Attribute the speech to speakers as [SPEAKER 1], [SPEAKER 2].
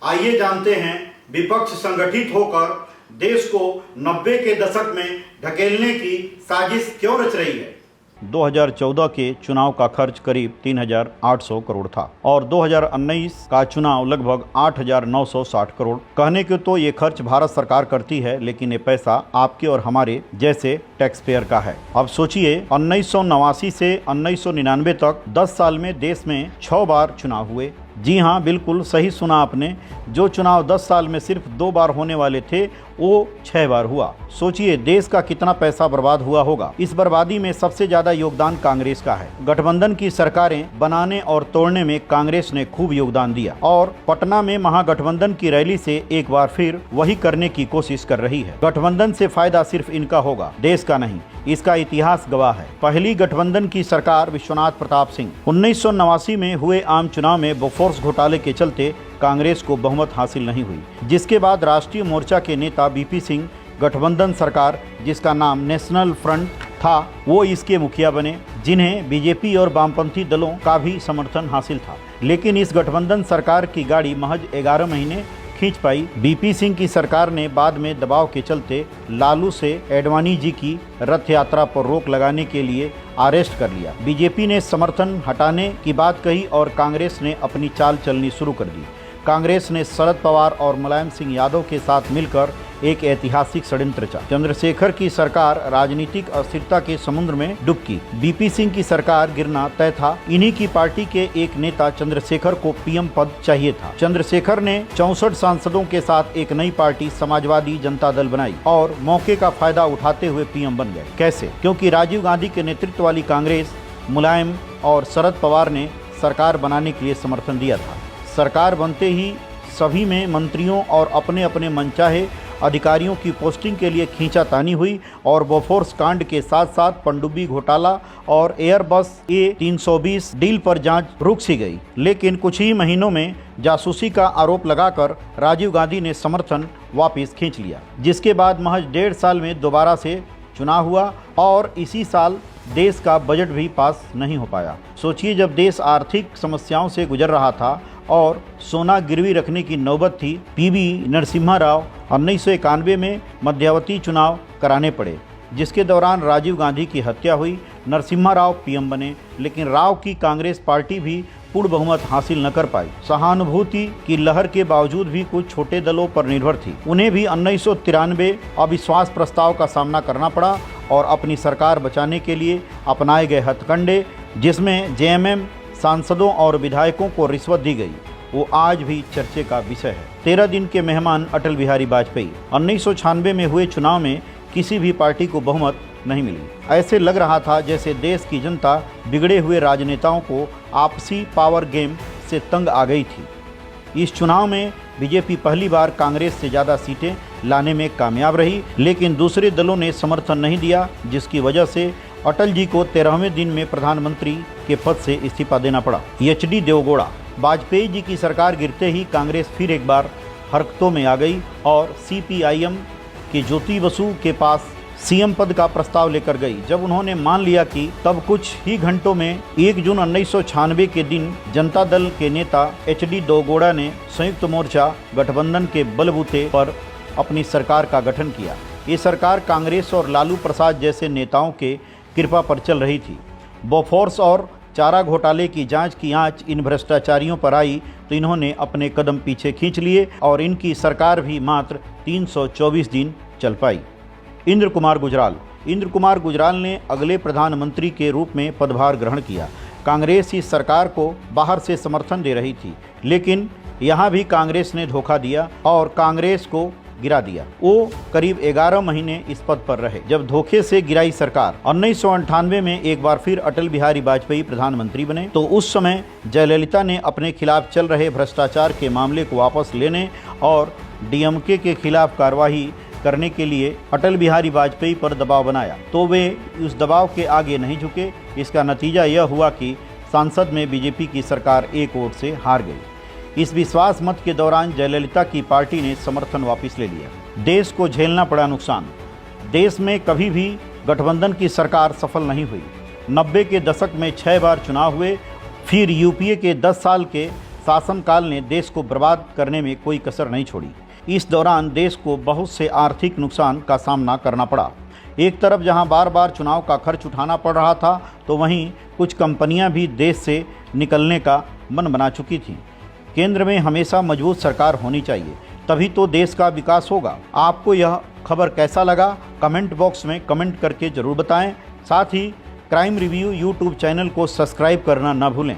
[SPEAKER 1] आइए जानते हैं विपक्ष संगठित होकर देश को 90 के दशक में ढकेलने की साजिश क्यों रच रही है।
[SPEAKER 2] 2014 के चुनाव का खर्च करीब 3,800 करोड़ था और 2019 का चुनाव लगभग 8,960 करोड़। कहने के तो ये खर्च भारत सरकार करती है, लेकिन ये पैसा आपके और हमारे जैसे टैक्स पेयर का है। अब सोचिए, 1989 से 1999 तक 10 साल में देश में 6 बार चुनाव हुए। जी हाँ, बिल्कुल सही सुना आपने। जो चुनाव 10 साल में सिर्फ 2 बार होने वाले थे, वो 6 बार हुआ। सोचिए देश का कितना पैसा बर्बाद हुआ होगा। इस बर्बादी में सबसे ज्यादा योगदान कांग्रेस का है। गठबंधन की सरकारें बनाने और तोड़ने में कांग्रेस ने खूब योगदान दिया और पटना में महागठबंधन की रैली से एक बार फिर वही करने की कोशिश कर रही है। गठबंधन से फायदा सिर्फ इनका होगा, देश का नहीं। इसका इतिहास गवाह है। पहली गठबंधन की सरकार विश्वनाथ प्रताप सिंह 1989 में हुए आम चुनाव में बोफोर्स घोटाले के चलते कांग्रेस को बहुमत हासिल नहीं हुई, जिसके बाद राष्ट्रीय मोर्चा के नेता बीपी सिंह गठबंधन सरकार, जिसका नाम नेशनल फ्रंट था, वो इसके मुखिया बने, जिन्हें बीजेपी और वामपंथी दलों का भी समर्थन हासिल था। लेकिन इस गठबंधन सरकार की गाड़ी महज 11 महीने खींच पाई। बीपी सिंह की सरकार ने बाद में दबाव के चलते लालू से एडवाणी जी की रथ यात्रा पर रोक लगाने के लिए अरेस्ट कर लिया। बीजेपी ने समर्थन हटाने की बात कही और कांग्रेस ने अपनी चाल चलनी शुरू कर दी। कांग्रेस ने शरद पवार और मुलायम सिंह यादव के साथ मिलकर एक ऐतिहासिक षड्यंत्र रचा। चंद्रशेखर की सरकार राजनीतिक अस्थिरता के समुद्र में डुबकी। बीपी सिंह की सरकार गिरना तय था। इन्हीं की पार्टी के एक नेता चंद्रशेखर को पीएम पद चाहिए था। चंद्रशेखर ने 64 सांसदों के साथ एक नई पार्टी समाजवादी जनता दल बनाई और मौके का फायदा उठाते हुए पीएम बन गए। कैसे? क्योंकि राजीव गांधी के नेतृत्व वाली कांग्रेस, मुलायम और शरद पवार ने सरकार बनाने के लिए समर्थन दिया था। सरकार बनते ही सभी में मंत्रियों और अपने अपने मनचाहे अधिकारियों की पोस्टिंग के लिए खींचातानी हुई और बोफोर्स कांड के साथ साथ पनडुब्बी घोटाला और एयरबस A320 डील पर जांच रुक सी गई। लेकिन कुछ ही महीनों में जासूसी का आरोप लगाकर राजीव गांधी ने समर्थन वापस खींच लिया, जिसके बाद महज 1.5 साल में दोबारा से चुनाव हुआ और इसी साल देश का बजट भी पास नहीं हो पाया। सोचिए, जब देश आर्थिक समस्याओं से गुजर रहा था और सोना गिरवी रखने की नौबत थी, पीवी नरसिम्हा राव 1991 में मध्यावधि चुनाव कराने पड़े, जिसके दौरान राजीव गांधी की हत्या हुई। नरसिम्हा राव पीएम बने, लेकिन राव की कांग्रेस पार्टी भी पूर्ण बहुमत हासिल न कर पाई। सहानुभूति की लहर के बावजूद भी कुछ छोटे दलों पर निर्भर थी। उन्हें भी 1993 अविश्वास प्रस्ताव का सामना करना पड़ा और अपनी सरकार बचाने के लिए अपनाए गए हथकंडे, जिसमें जेएमएम सांसदों और विधायकों को रिश्वत दी गई, वो आज भी चर्चे का विषय है। 13 दिन के मेहमान अटल बिहारी वाजपेयी। 1996 में हुए चुनाव में किसी भी पार्टी को बहुमत नहीं मिली। ऐसे लग रहा था जैसे देश की जनता बिगड़े हुए राजनेताओं को आपसी पावर गेम से तंग आ गई थी। इस चुनाव में बीजेपी पहली बार कांग्रेस से ज़्यादा सीटें लाने में कामयाब रही, लेकिन दूसरे दलों ने समर्थन नहीं दिया, जिसकी वजह से अटल जी को 13वें दिन में प्रधानमंत्री के पद से इस्तीफा देना पड़ा। HD देवगौड़ा। वाजपेयी जी की सरकार गिरते ही कांग्रेस फिर एक बार हरकतों में आ गई और CPIM के ज्योति बसु के पास सीएम पद का प्रस्ताव लेकर गई। जब उन्होंने मान लिया कि तब कुछ ही घंटों में 1 जून 1996 के दिन जनता दल के नेता HD देवगौड़ा ने संयुक्त मोर्चा गठबंधन के बलबूते पर अपनी सरकार का गठन किया। ये सरकार कांग्रेस और लालू प्रसाद जैसे नेताओं के कृपा पर चल रही थी। बोफोर्स और चारा घोटाले की जांच की आंच इन भ्रष्टाचारियों पर आई तो इन्होंने अपने कदम पीछे खींच लिए और इनकी सरकार भी मात्र 324 दिन चल पाई। इंद्र कुमार गुजराल। इंद्र कुमार गुजराल ने अगले प्रधानमंत्री के रूप में पदभार ग्रहण किया। कांग्रेस इस सरकार को बाहर से समर्थन दे रही थी, लेकिन यहाँ भी कांग्रेस ने धोखा दिया और कांग्रेस को गिरा दिया। वो करीब 11 महीने इस पद पर रहे। जब धोखे से गिराई सरकार 1998 में एक बार फिर अटल बिहारी वाजपेयी प्रधानमंत्री बने, तो उस समय जयललिता ने अपने खिलाफ चल रहे भ्रष्टाचार के मामले को वापस लेने और DMK के खिलाफ कार्रवाई करने के लिए अटल बिहारी वाजपेयी पर दबाव बनाया, तो वे उस दबाव के आगे नहीं झुके। इसका नतीजा यह हुआ कि संसद में बीजेपी की सरकार एक वोट से हार गई। इस विश्वास मत के दौरान जयललिता की पार्टी ने समर्थन वापस ले लिया। देश को झेलना पड़ा नुकसान। देश में कभी भी गठबंधन की सरकार सफल नहीं हुई। 90 के दशक में 6 बार चुनाव हुए, फिर यूपीए के 10 साल के शासनकाल ने देश को बर्बाद करने में कोई कसर नहीं छोड़ी। इस दौरान देश को बहुत से आर्थिक नुकसान का सामना करना पड़ा। एक तरफ जहां बार बार चुनाव का खर्च उठाना पड़ रहा था, तो वहीं कुछ कंपनियां भी देश से निकलने का मन बना चुकी थीं। केंद्र में हमेशा मजबूत सरकार होनी चाहिए, तभी तो देश का विकास होगा। आपको यह खबर कैसा लगा, कमेंट बॉक्स में कमेंट करके ज़रूर बताएं। साथ ही क्राइम रिव्यू यूट्यूब चैनल को सब्सक्राइब करना न भूलें।